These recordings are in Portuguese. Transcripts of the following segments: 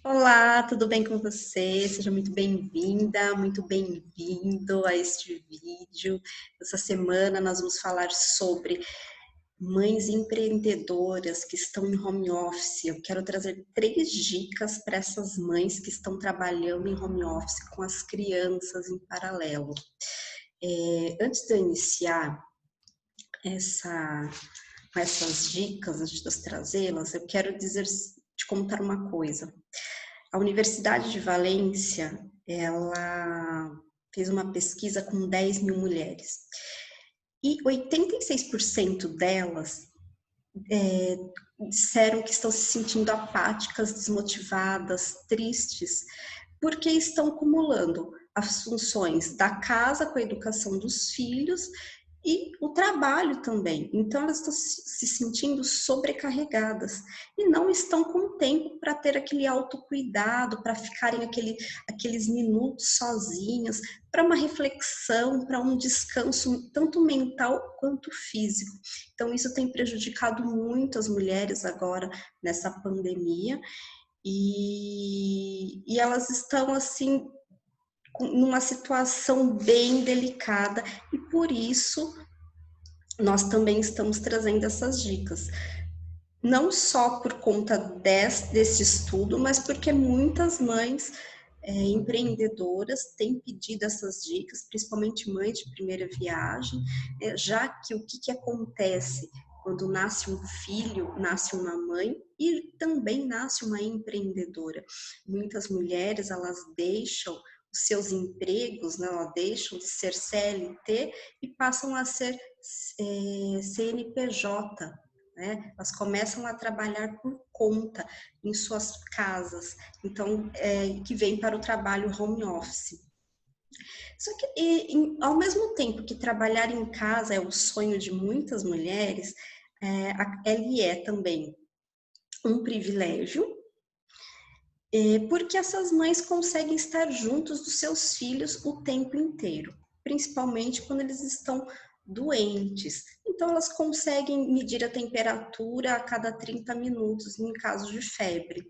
Olá, tudo bem com você? Seja muito bem-vinda, muito bem-vindo a este vídeo. Essa semana nós vamos falar sobre mães empreendedoras que estão em home office. Eu quero trazer 3 dicas para essas mães que estão trabalhando em home office com as crianças em paralelo. Antes de eu iniciar essa, com essas dicas, antes de eu trazê-las, eu quero te contar uma coisa. A Universidade de Valência, ela fez uma pesquisa com 10 mil mulheres e 86% delas disseram que estão se sentindo apáticas, desmotivadas, tristes, porque estão acumulando as funções da casa com a educação dos filhos e o trabalho também. Então, elas estão se sentindo sobrecarregadas e não estão com tempo para ter aquele autocuidado, para ficarem aqueles minutos sozinhas, para uma reflexão, para um descanso, tanto mental quanto físico. Então, isso tem prejudicado muito as mulheres agora nessa pandemia e elas estão assim numa situação bem delicada e por isso nós também estamos trazendo essas dicas. Não só por conta desse estudo, mas porque muitas mães empreendedoras têm pedido essas dicas, principalmente mães de primeira viagem, já que o que acontece quando nasce um filho, nasce uma mãe e também nasce uma empreendedora. Muitas mulheres, elas deixam os seus empregos, né, elas deixam de ser CLT e passam a ser CNPJ, né? Elas começam a trabalhar por conta em suas casas, então que vem para o trabalho home office. Só que ao mesmo tempo que trabalhar em casa é o sonho de muitas mulheres, ele é também um privilégio, porque essas mães conseguem estar juntos dos seus filhos o tempo inteiro, principalmente quando eles estão doentes. Então, elas conseguem medir a temperatura a cada 30 minutos, em caso de febre,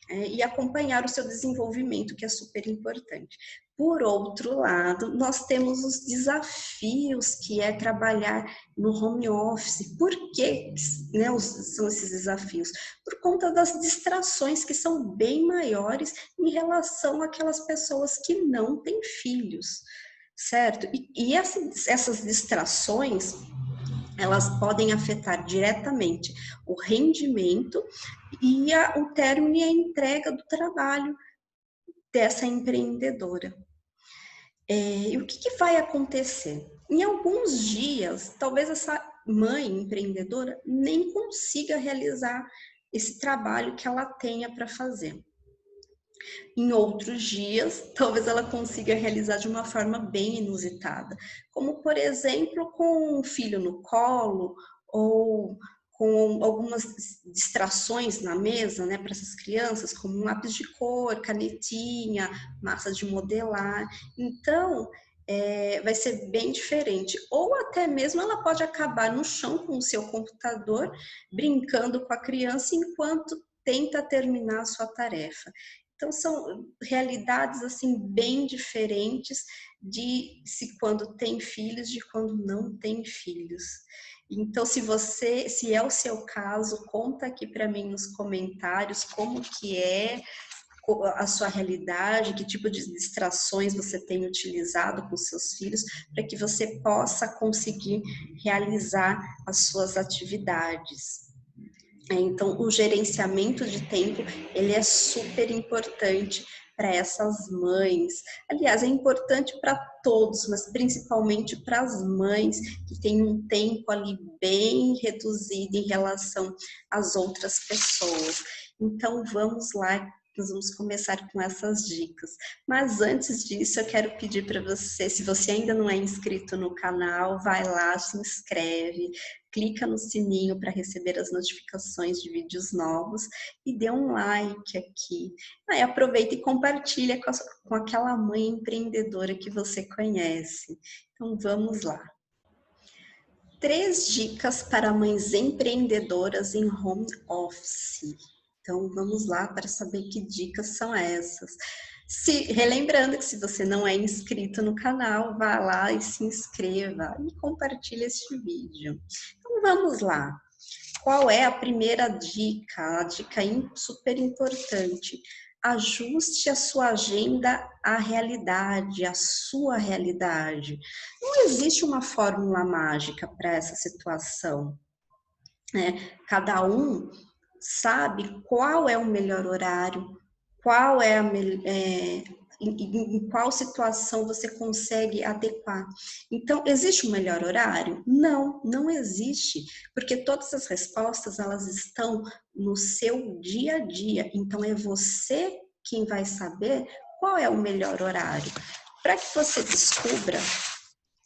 e acompanhar o seu desenvolvimento, que é super importante. Por outro lado, nós temos os desafios que é trabalhar no home office. Por que, né, são esses desafios? Por conta das distrações que são bem maiores em relação àquelas pessoas que não têm filhos, certo? E essas distrações, elas podem afetar diretamente o rendimento e o término e a entrega do trabalho dessa empreendedora. E o que vai acontecer? Em alguns dias, talvez essa mãe empreendedora nem consiga realizar esse trabalho que ela tenha para fazer. Em outros dias, talvez ela consiga realizar de uma forma bem inusitada, como por exemplo com um filho no colo ou com algumas distrações na mesa, né, para essas crianças, como um lápis de cor, canetinha, massa de modelar. Então, vai ser bem diferente. Ou até mesmo ela pode acabar no chão com o seu computador, brincando com a criança enquanto tenta terminar a sua tarefa. Então são realidades assim bem diferentes de se quando tem filhos de quando não tem filhos. Então se é o seu caso, conta aqui para mim nos comentários como que é a sua realidade, que tipo de distrações você tem utilizado com seus filhos, para que você possa conseguir realizar as suas atividades. Então, o gerenciamento de tempo, ele é super importante para essas mães. Aliás, é importante para todos, mas principalmente para as mães que têm um tempo ali bem reduzido em relação às outras pessoas. Então, vamos lá, nós vamos começar com essas dicas. Mas antes disso, eu quero pedir para você, se você ainda não é inscrito no canal, vai lá, se inscreve, clica no sininho para receber as notificações de vídeos novos e dê um like aqui. Aí aproveita e compartilha com aquela mãe empreendedora que você conhece. Então vamos lá. 3 dicas para mães empreendedoras em home office. Então, vamos lá para saber que dicas são essas. Relembrando que se você não é inscrito no canal, vá lá e se inscreva e compartilhe este vídeo. Então, vamos lá. Qual é a primeira dica? A dica super importante. Ajuste a sua agenda à realidade, à sua realidade. Não existe uma fórmula mágica para essa situação, né? Cada um sabe qual é o melhor horário, qual é em qual situação você consegue adequar. Então, existe um melhor horário? Não, não existe, porque todas as respostas elas estão no seu dia a dia. Então, é você quem vai saber qual é o melhor horário. Para que você descubra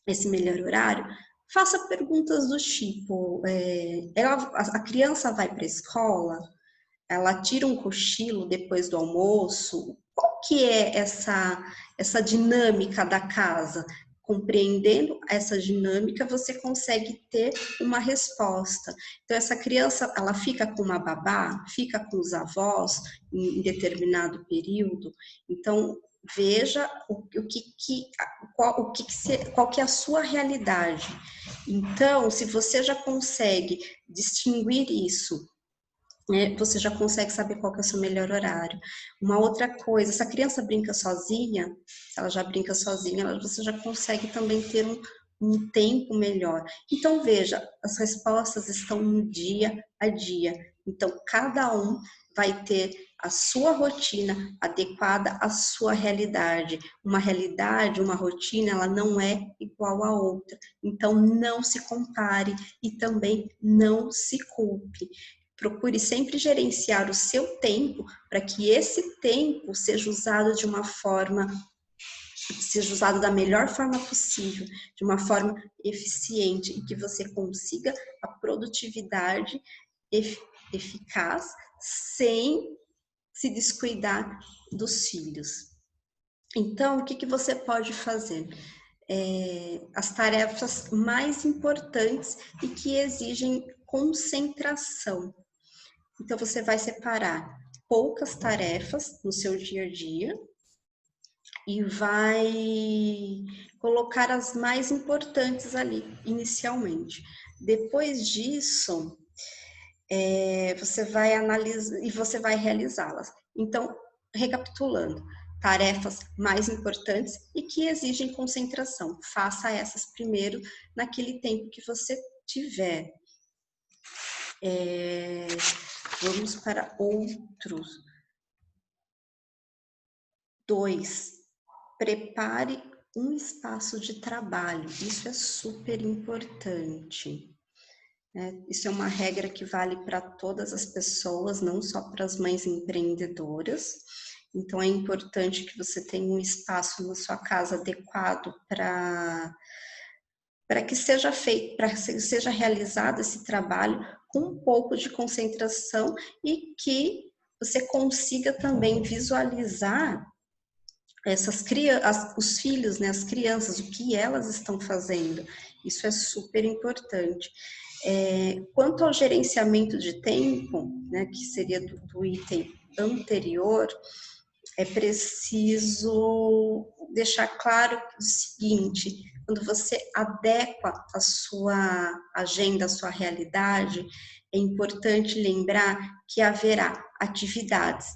esse melhor horário, faça perguntas do tipo: a criança vai para a escola? Ela tira um cochilo depois do almoço? Qual que é essa dinâmica da casa? Compreendendo essa dinâmica, você consegue ter uma resposta. Então, essa criança, ela fica com uma babá, fica com os avós em determinado período. Então, veja qual que é a sua realidade. Então, se você já consegue distinguir isso, né, você já consegue saber qual que é o seu melhor horário. Uma outra coisa, se a criança brinca sozinha, se ela já brinca sozinha, você já consegue também ter um tempo melhor. Então, veja, as respostas estão no dia a dia. Então, cada um vai ter a sua rotina adequada à sua realidade. Uma realidade, uma rotina, ela não é igual a outra. Então, não se compare e também não se culpe. Procure sempre gerenciar o seu tempo para que esse tempo seja usado de uma forma, seja usado da melhor forma possível, de uma forma eficiente e que você consiga a produtividade eficaz sem se descuidar dos filhos. Então, o que você pode fazer? As tarefas mais importantes e que exigem concentração. Então, você vai separar poucas tarefas no seu dia a dia e vai colocar as mais importantes ali, inicialmente. Depois disso, você vai analisar e você vai realizá-las. Então, recapitulando, tarefas mais importantes e que exigem concentração. Faça essas primeiro naquele tempo que você tiver. Vamos para outros. 2. Prepare um espaço de trabalho. Isso é super importante. Isso é uma regra que vale para todas as pessoas, não só para as mães empreendedoras. Então, é importante que você tenha um espaço na sua casa adequado para que seja feito, para que seja realizado esse trabalho com um pouco de concentração e que você consiga também visualizar os filhos, né, as crianças, o que elas estão fazendo. Isso é super importante. Quanto ao gerenciamento de tempo, né, que seria do item anterior, é preciso deixar claro o seguinte: quando você adequa a sua agenda, a sua realidade, é importante lembrar que haverá atividades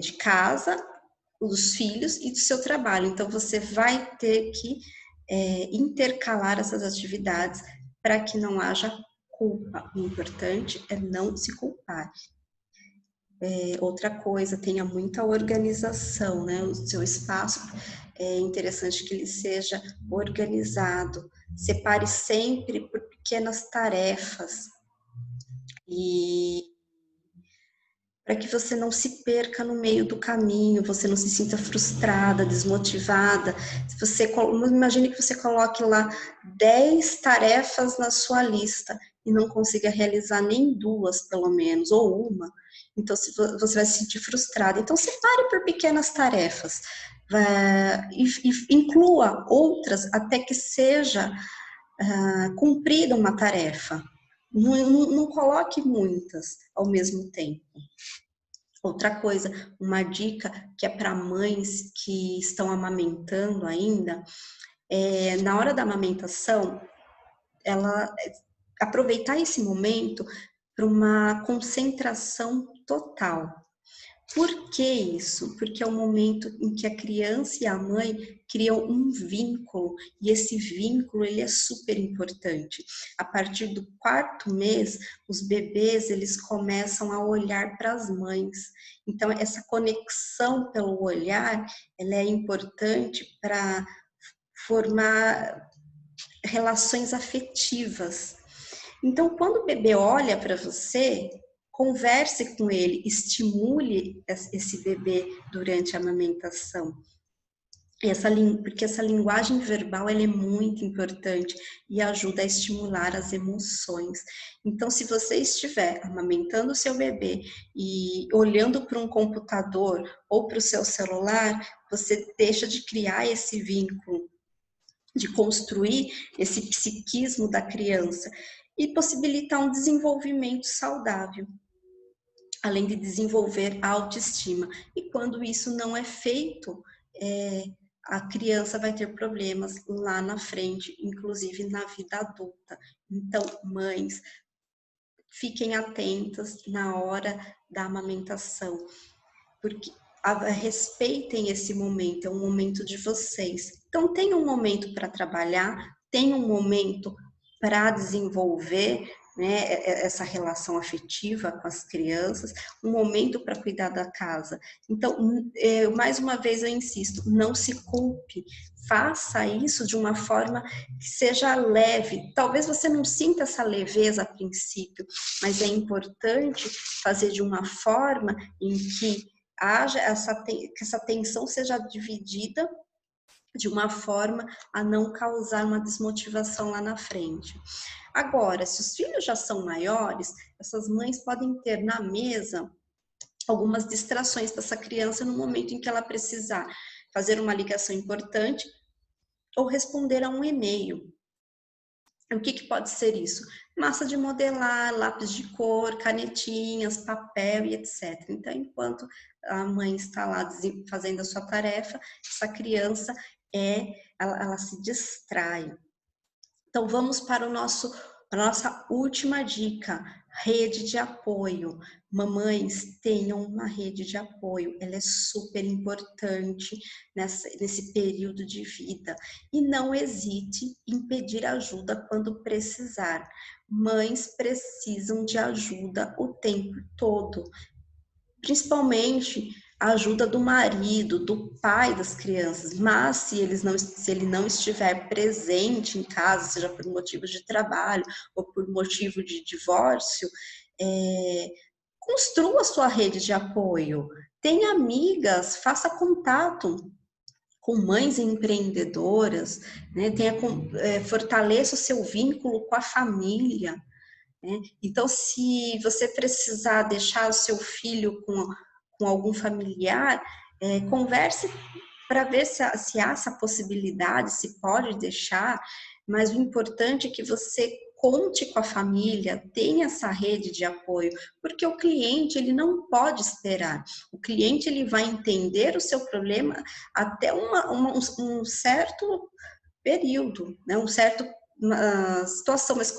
de casa, dos filhos e do seu trabalho. Então, você vai ter que intercalar essas atividades para que não haja culpa. O importante é não se culpar. Outra coisa, tenha muita organização, né? O seu espaço é interessante que ele seja organizado. Separe sempre por pequenas tarefas e para que você não se perca no meio do caminho, você não se sinta frustrada, desmotivada. Se você, imagine que você coloque lá 10 tarefas na sua lista e não consiga realizar nem 2, pelo menos, ou uma. Então, você vai se sentir frustrada. Então, separe por pequenas tarefas. E inclua outras até que seja cumprida uma tarefa. Não coloque muitas ao mesmo tempo. Outra coisa, uma dica que é para mães que estão amamentando ainda, na hora da amamentação, ela aproveitar esse momento para uma concentração total. Por que isso? Porque é o momento em que a criança e a mãe criam um vínculo, e esse vínculo ele é super importante. A partir do 4º mês, os bebês eles começam a olhar para as mães. Então essa conexão pelo olhar, ela é importante para formar relações afetivas. Então, quando o bebê olha para você, converse com ele, estimule esse bebê durante a amamentação. Porque essa linguagem verbal ela é muito importante e ajuda a estimular as emoções. Então, se você estiver amamentando o seu bebê e olhando para um computador ou para o seu celular, você deixa de criar esse vínculo, de construir esse psiquismo da criança e possibilitar um desenvolvimento saudável, além de desenvolver a autoestima. E quando isso não é feito, a criança vai ter problemas lá na frente, inclusive na vida adulta. Então, mães, fiquem atentas na hora da amamentação, porque respeitem esse momento, é um momento de vocês. Então, tem um momento para trabalhar, tem um momento para desenvolver, né, essa relação afetiva com as crianças, um momento para cuidar da casa. Então, mais uma vez eu insisto, não se culpe, faça isso de uma forma que seja leve. Talvez você não sinta essa leveza a princípio, mas é importante fazer de uma forma em que haja que essa tensão seja dividida de uma forma a não causar uma desmotivação lá na frente. Agora, se os filhos já são maiores, essas mães podem ter na mesa algumas distrações dessa criança no momento em que ela precisar fazer uma ligação importante ou responder a um e-mail. O que pode ser isso? Massa de modelar, lápis de cor, canetinhas, papel e etc. Então, enquanto a mãe está lá fazendo a sua tarefa, essa criança ela se distrai. Então, vamos para a nossa última dica, rede de apoio. Mamães, tenham uma rede de apoio, ela é super importante nesse período de vida. E não hesite em pedir ajuda quando precisar. Mães precisam de ajuda o tempo todo, principalmente a ajuda do marido, do pai das crianças, mas se ele não estiver presente em casa, seja por motivos de trabalho ou por motivo de divórcio, construa sua rede de apoio, tenha amigas, faça contato com mães empreendedoras, né? Fortaleça o seu vínculo com a família, né? Então, se você precisar deixar o seu filho com algum familiar, converse para ver se há essa possibilidade, se pode deixar, mas o importante é que você conte com a família, tenha essa rede de apoio, porque o cliente ele não pode esperar. O cliente ele vai entender o seu problema até um certo período, né? Um certo uma situação, mas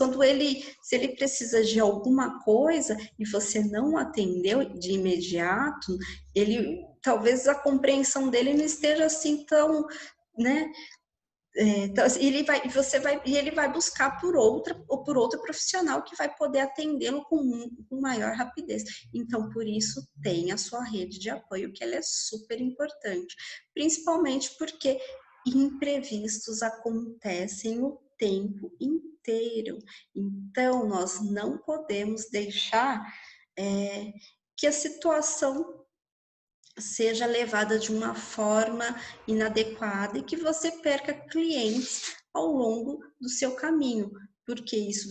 se ele precisa de alguma coisa e você não atendeu de imediato, talvez a compreensão dele não esteja assim tão, né? Então, ele vai buscar por outro profissional que vai poder atendê-lo com maior rapidez. Então, por isso, tenha a sua rede de apoio, que ela é super importante, principalmente porque imprevistos acontecem o tempo inteiro. Então, nós não podemos deixar que a situação seja levada de uma forma inadequada e que você perca clientes ao longo do seu caminho, porque isso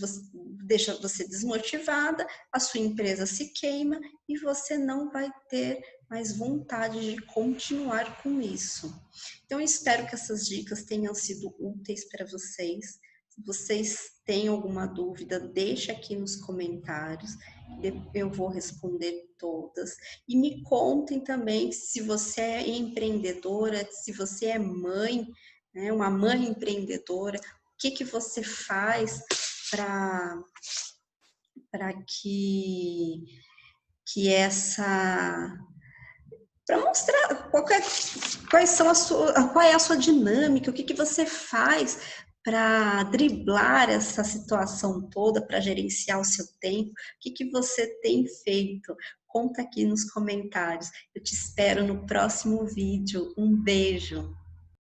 deixa você desmotivada, a sua empresa se queima e você não vai ter mais vontade de continuar com isso. Então, eu espero que essas dicas tenham sido úteis para vocês. vocês têm alguma dúvida, deixa aqui nos comentários, eu vou responder todas. E me contem também se você é empreendedora, se você é mãe, né, uma mãe empreendedora, o que você faz para que essa para mostrar quais são qual é a sua dinâmica, o que você faz para driblar essa situação toda, para gerenciar o seu tempo, o que você tem feito? Conta aqui nos comentários. Eu te espero no próximo vídeo. Um beijo!